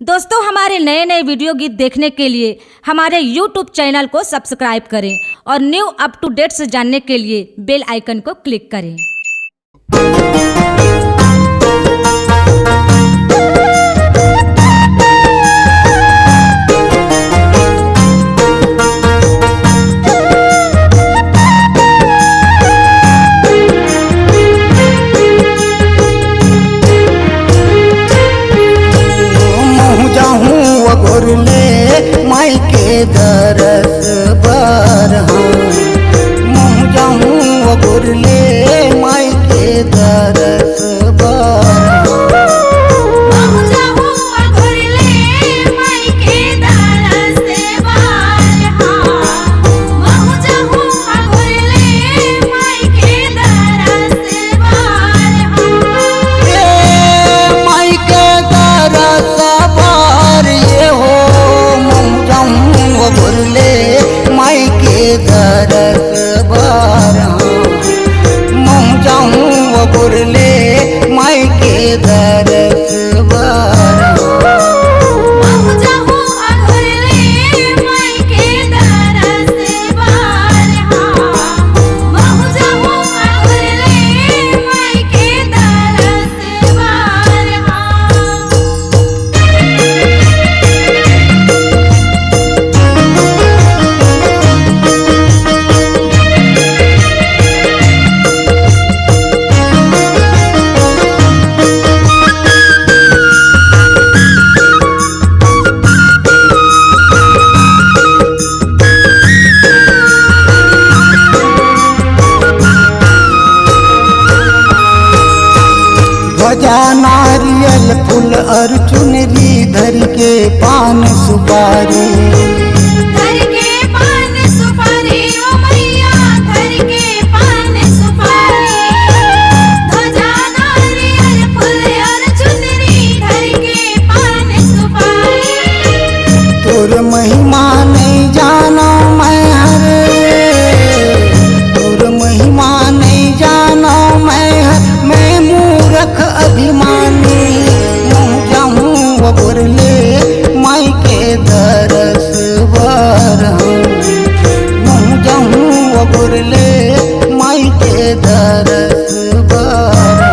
दोस्तों, हमारे नए नए वीडियो गीत देखने के लिए हमारे YouTube चैनल को सब्सक्राइब करें और न्यू अप टू डेट से जानने के लिए बेल आइकन को क्लिक करें। माई के दरस बर मुँह जाऊँ गुरले माई के दरस गुरले माई के दरस नारियल फूल और चुनरी धर के पान सुपारी धर के पान सुपारी ओ मैया धर के पान सुपारी ध्वजा नारियल फूल और चुनरी धर के पान सुपारी तोर महिमा नहीं जानो मैं तोर महिमा नहीं जानो मैं मूर्ख अभिमानी मुँह जाऊँ गुरले माई के दरस बर मुँह जाऊँ गुरले माई के दरस बर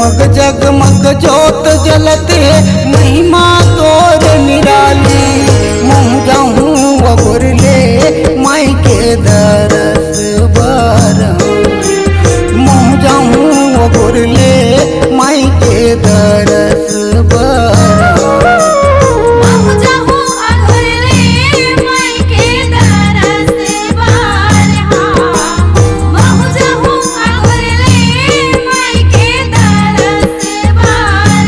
जगमग जगमग जोत जलते महिमा तोर निराली मुँह जाऊँ अगुर ले माई के दरस बार मुँह जाऊँ अगुर ले माई के दरस बार महु जाहु अघुर ले माई के दरस बार महु जाहु अघुर ले माई के दरस बार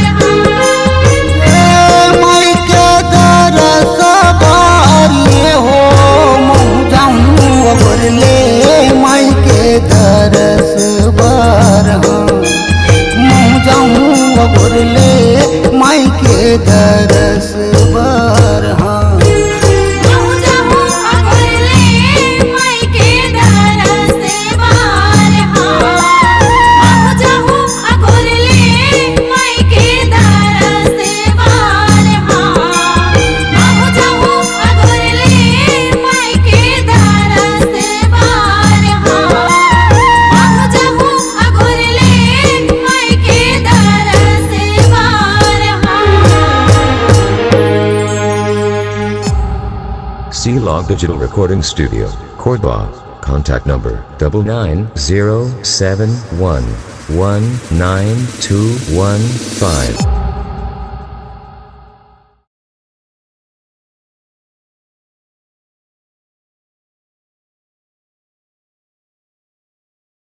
माई के दरस बार ये हो मुँह जाऊँ अगुर ले माई के दरस बार मुँह जाऊँ अगुर ले माई के दरस बार महु जाहु अघुर ले माई के दरस बार महु जाहु अघुर ले माई के दरस बार महु जाहु अघुर ले माई के दरस बार महु जाहु अघुर ले माई के दरस बार C-Log Digital Recording Studio, Cordoba. Contact number 99071192115.